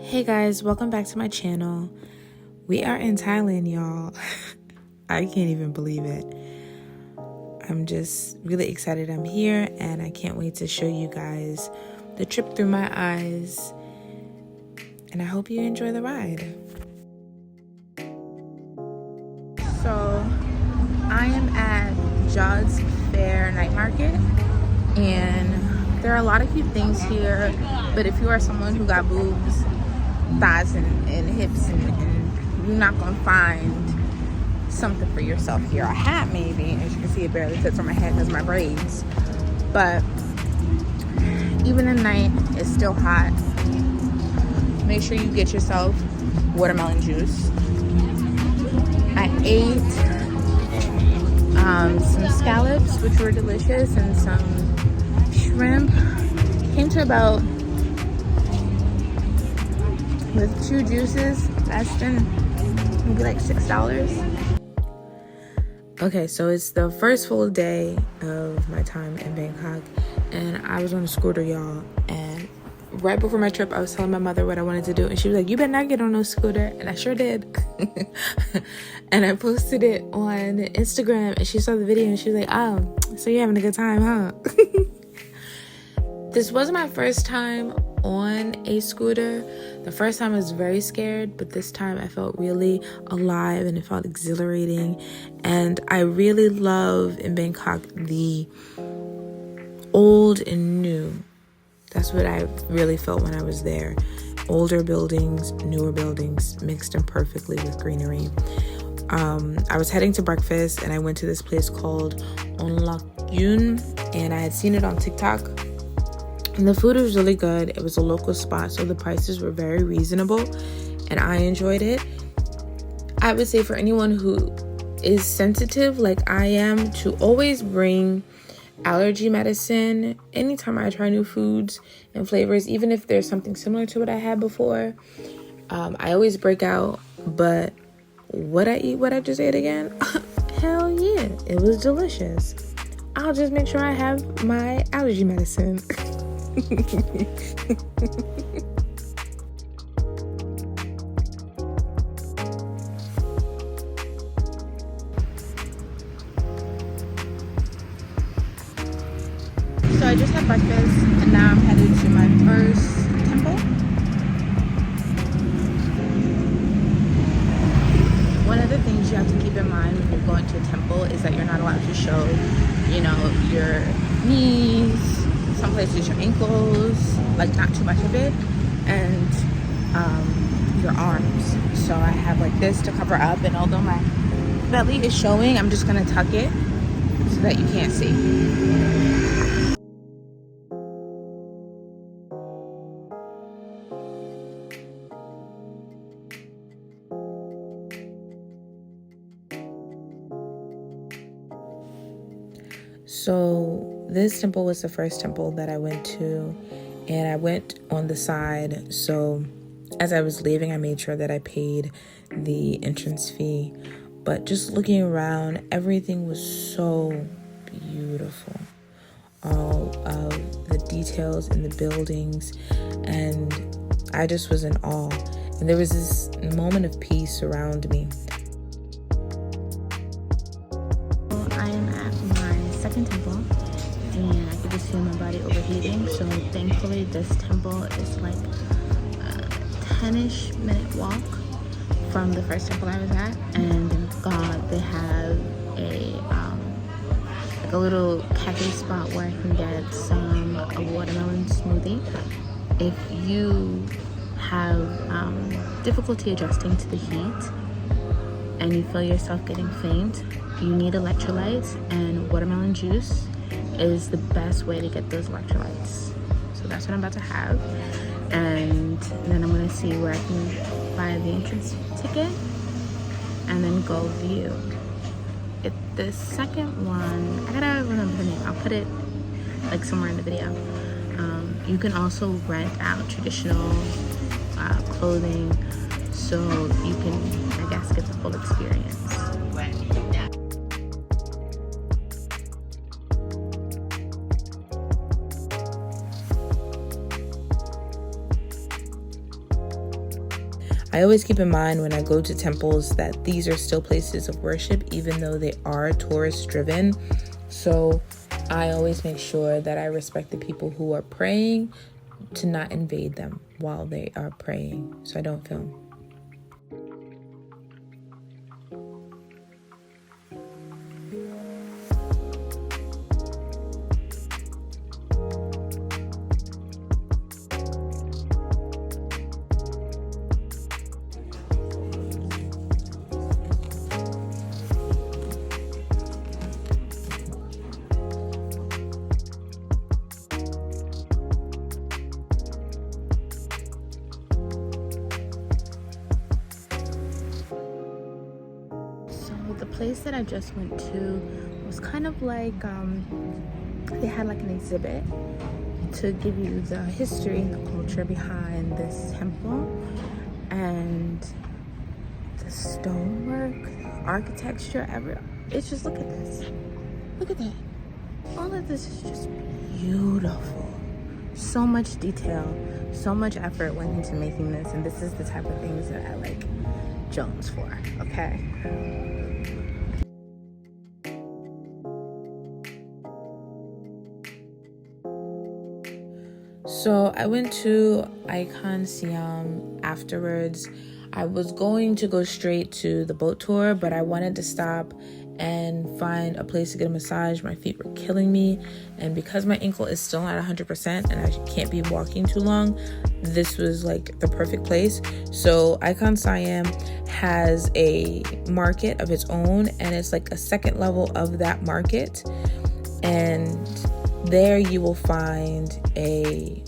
Hey guys, welcome back to my channel. We are in Thailand, y'all. I can't even believe it. I'm just really excited I'm here, and I can't wait to show you guys the trip through my eyes. And I hope you enjoy the ride. So, I am at Jod's Fair Night Market, and there are a lot of cute things here, but if you are someone who got boobs, thighs and hips and you're not gonna find something for yourself here. A hat maybe, as you can see it barely fits on my head because of my braids, but even at night it's still hot. Make sure you get yourself watermelon juice. I ate some scallops, which were delicious, and some shrimp. Came to about, with two juices, less than maybe like $6. Okay, so it's the first full day of my time in Bangkok, and I was on a scooter, y'all. And right before my trip, I was telling my mother what I wanted to do, and she was like, "You better not get on no scooter," and I sure did. And I posted it on Instagram, and she saw the video, and she was like, "Oh, so you're having a good time, huh?" This wasn't my first time on a scooter. The first time I was very scared, but this time I felt really alive and it felt exhilarating. And I really love in Bangkok the old and new. That's what I really felt when I was there. Older buildings, newer buildings, mixed in perfectly with greenery. I was heading to breakfast and I went to this place called Onlakyun, and I had seen it on TikTok. And the food was really good. It was a local spot, so the prices were very reasonable, and I enjoyed it. I would say for anyone who is sensitive like I am, to always bring allergy medicine anytime I try new foods and flavors, even if there's something similar to what I had before. I always break out, but what I just ate again? Hell yeah, it was delicious. I'll just make sure I have my allergy medicine. So I just had breakfast and now I'm headed to my first temple. One of the things you have to keep in mind when you're going to a temple is that you're not allowed to show, your knees, some places your ankles, like not too much of it, and your arms. So I have like this to cover up, and although my belly is showing, I'm just gonna tuck it so that you can't see. So this temple was the first temple that I went to, and I went on the side. So as I was leaving, I made sure that I paid the entrance fee. But just looking around, everything was so beautiful. All of the details in the buildings, and I just was in awe. And there was this moment of peace around me. I am at my second temple, and I could just feel my body overheating. So thankfully this temple is like a 10-ish minute walk from the first temple I was at. And thank God they have a little cafe spot where I can get a watermelon smoothie. If you have difficulty adjusting to the heat and you feel yourself getting faint, you need electrolytes, and watermelon juice is the best way to get those electrolytes. So that's what I'm about to have, and then I'm gonna see where I can buy the entrance ticket and then go view. The second one, I gotta remember the name. I'll put it like somewhere in the video. You can also rent out traditional clothing, so you can, I guess, get the full experience. I always keep in mind when I go to temples that these are still places of worship, even though they are tourist driven. So I always make sure that I respect the people who are praying, to not invade them while they are praying, so I don't film. The place that I just went to was kind of like they had like an exhibit to give you the history and the culture behind this temple, and the stonework, architecture, it's just, look at this, look at that, all of this is just beautiful. So much detail, so much effort went into making this, and this is the type of things that I like Jones for, okay? So I went to Icon Siam afterwards. I was going to go straight to the boat tour, but I wanted to stop and find a place to get a massage. My feet were killing me, and because my ankle is still not 100% and I can't be walking too long, this was like the perfect place. So Icon Siam has a market of its own, and it's like a second level of that market, and there you will find a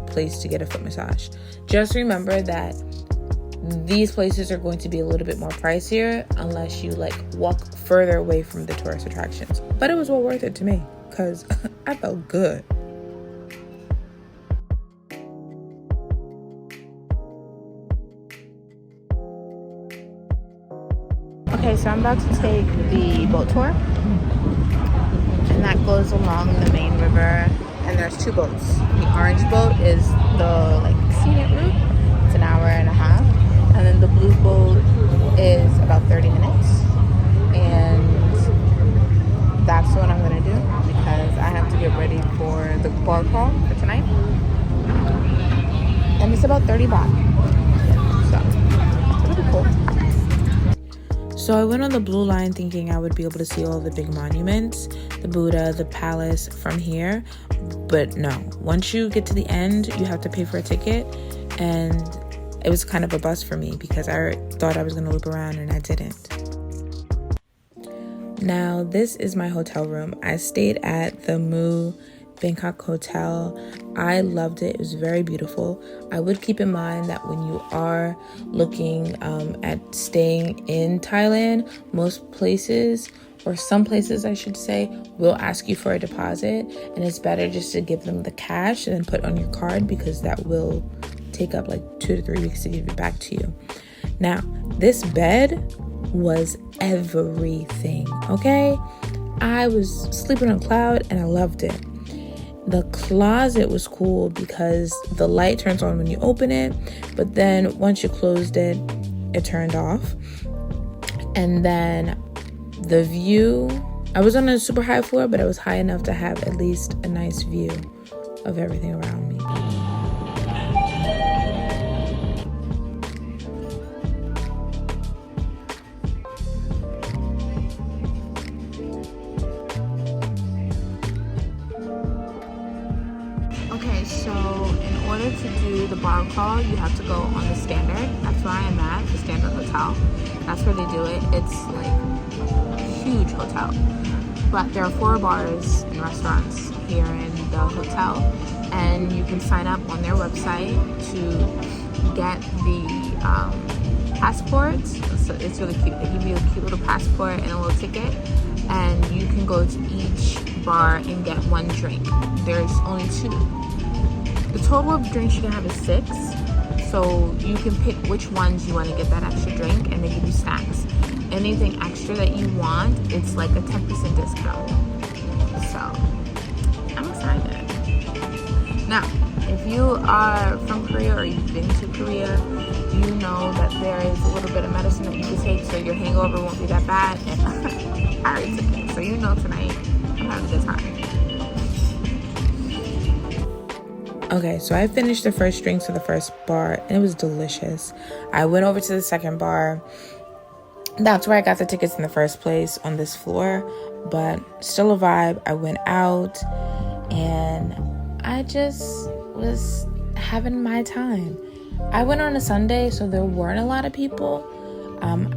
place to get a foot massage. Just remember that these places are going to be a little bit more pricier unless you like walk further away from the tourist attractions. But it was well worth it to me because I felt good. Okay, so I'm about to take the boat tour, and that goes along the main river, and there's two boats. The orange boat is the like scenic route. It's an hour and a half, and then the blue boat is about 30 minutes, and that's what I'm gonna do because I have to get ready for the bar crawl for tonight, and it's about 30 baht, so it'll be cool. So I went on the blue line thinking I would be able to see all the big monuments, the Buddha, the palace from here. But no, once you get to the end, you have to pay for a ticket. And it was kind of a bust for me because I thought I was going to loop around and I didn't. Now, this is my hotel room. I stayed at the Mu Bangkok Hotel. I loved it. It was very beautiful. I would keep in mind that when you are looking at staying in Thailand, most places, or some places I should say, will ask you for a deposit, and it's better just to give them the cash and then put on your card because that will take up like 2 to 3 weeks to give it back to you. Now, this bed was everything, okay? I was sleeping on a cloud and I loved it. The closet was cool because the light turns on when you open it, but then once you closed it, it turned off. And then the view, I was on a super high floor, but it was high enough to have at least a nice view of everything around me. Okay, so in order to do the bar crawl, you have to go on the Standard. That's where I am at, the Standard Hotel. That's where they do it. It's like a huge hotel. But there are 4 bars and restaurants here in the hotel. And you can sign up on their website to get the passports. So it's really cute. They give you a cute little passport and a little ticket. And you can go to each bar and get 1 drink. There's only 2. The total of drinks you can have is 6, so you can pick which ones you want to get that extra drink, and they give you snacks. Anything extra that you want, it's like a 10% discount. So, I'm excited. Now, if you are from Korea or you've been to Korea, you know know that there is a little bit of medicine that you can take so your hangover won't be that bad. And I already took it, so you know tonight I'm having a good time. Okay, so I finished the first drinks of the first bar, and it was delicious. I went over to the second bar. That's where I got the tickets in the first place, on this floor, but still a vibe. I went out, and I just was having my time. I went on a Sunday, so there weren't a lot of people.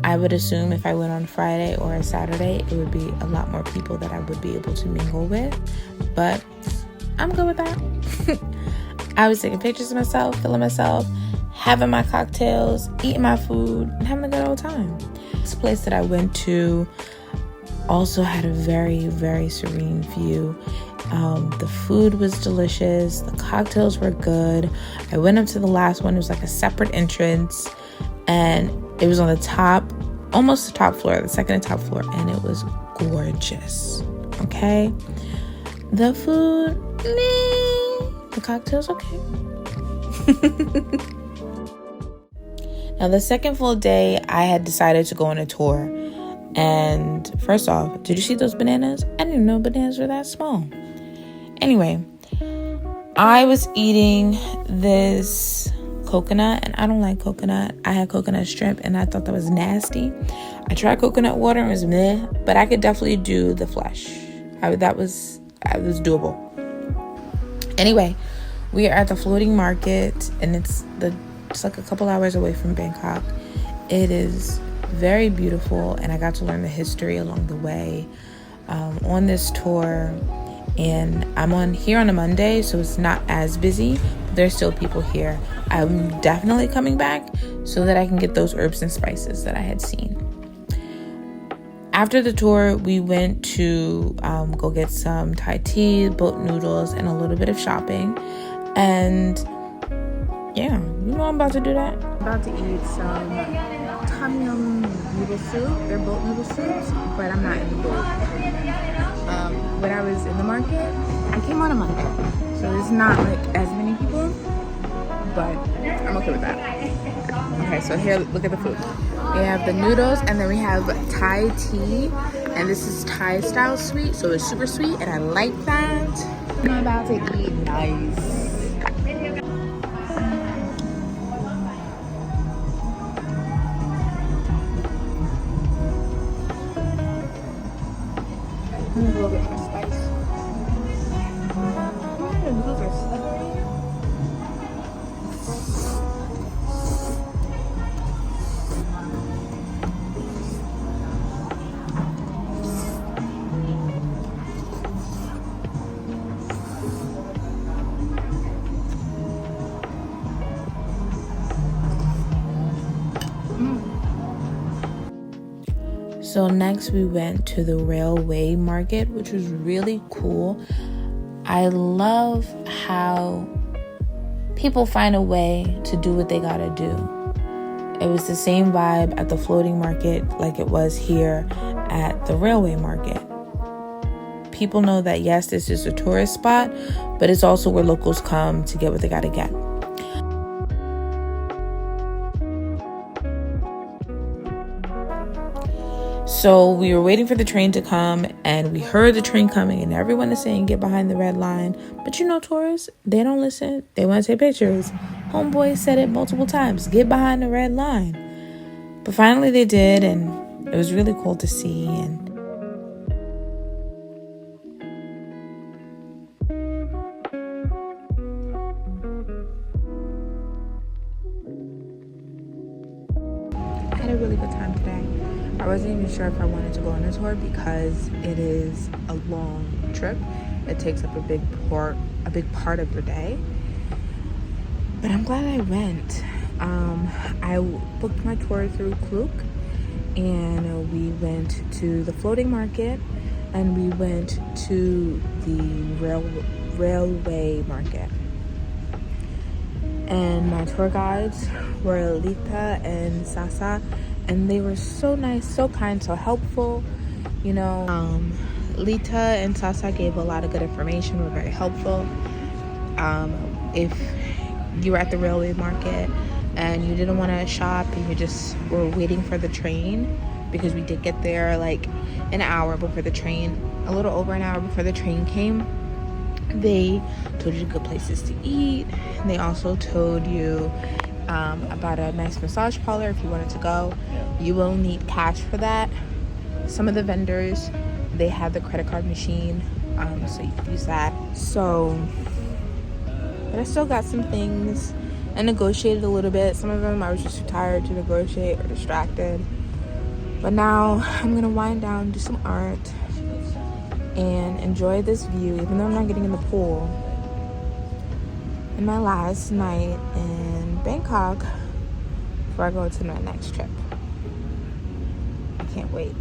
I would assume if I went on Friday or a Saturday, it would be a lot more people that I would be able to mingle with, but I'm good with that. I was taking pictures of myself, feeling myself, having my cocktails, eating my food, and having a good old time. This place that I went to also had a very, very serene view. The food was delicious. The cocktails were good. I went up to the last one. It was like a separate entrance, and it was on the top, almost the top floor, the second to top floor, and it was gorgeous. Okay? The food, meh. The cocktails, okay. Now, the second full day, I had decided to go on a tour. And first off, did you see those bananas? I didn't even know bananas were that small. Anyway, I was eating this coconut, and I don't like coconut. I had coconut shrimp, and I thought that was nasty. I tried coconut water, and it was meh, but I could definitely do the flesh. That was doable. Anyway, we are at the floating market, and it's like a couple hours away from Bangkok. It is very beautiful, and I got to learn the history along the way on this tour. And I'm on here on a Monday, so it's not as busy, but there's still people here. I'm definitely coming back so that I can get those herbs and spices that I had seen. After the tour, we went to go get some Thai tea, boat noodles, and a little bit of shopping. And yeah, you know I'm about to do that. I'm about to eat some tom yum noodle soup. They're boat noodle soups, but I'm not in the boat. When I was in the market, I came on a Monday, so there's not like as many people, but I'm okay with that. Okay, so here, look at the food. We have the noodles, and then we have Thai tea, and this is Thai style sweet, so it's super sweet, and I like that. I'm about to eat nice. A little bit more spice. The noodles are slippery. So next we went to the railway market, which was really cool. I love how people find a way to do what they gotta do. It was the same vibe at the floating market like it was here at the railway market. People know that yes, this is a tourist spot, but it's also where locals come to get what they gotta get. So we were waiting for the train to come, and we heard the train coming, and everyone is saying, get behind the red line. But you know, tourists, they don't listen. They want to take pictures. Homeboy said it multiple times, get behind the red line. But finally they did, and it was really cool to see. And I had a really good time today. I wasn't even sure if I wanted to go on a tour because it is a long trip. It takes up a big part of your day. But I'm glad I went. I booked my tour through Klook, and we went to the floating market, and we went to the railway market. And my tour guides were Lita and Sasa, and they were so nice, so kind, so helpful. You know, Lita and Sasa gave a lot of good information, were very helpful. If you were at the railway market, and you didn't want to shop and you just were waiting for the train, because we did get there like an hour before the train, a little over an hour before the train came, they told you good places to eat, and they also told you about a nice massage parlor if you wanted to go. You will need cash for that. Some of the vendors, they have the credit card machine, so you can use that. So, but I still got some things. I negotiated a little bit. Some of them I was just too tired to negotiate or distracted. But now I'm gonna wind down, do some art, and enjoy this view, even though I'm not getting in the pool. In my last night in Bangkok before I go to my next trip. I can't wait.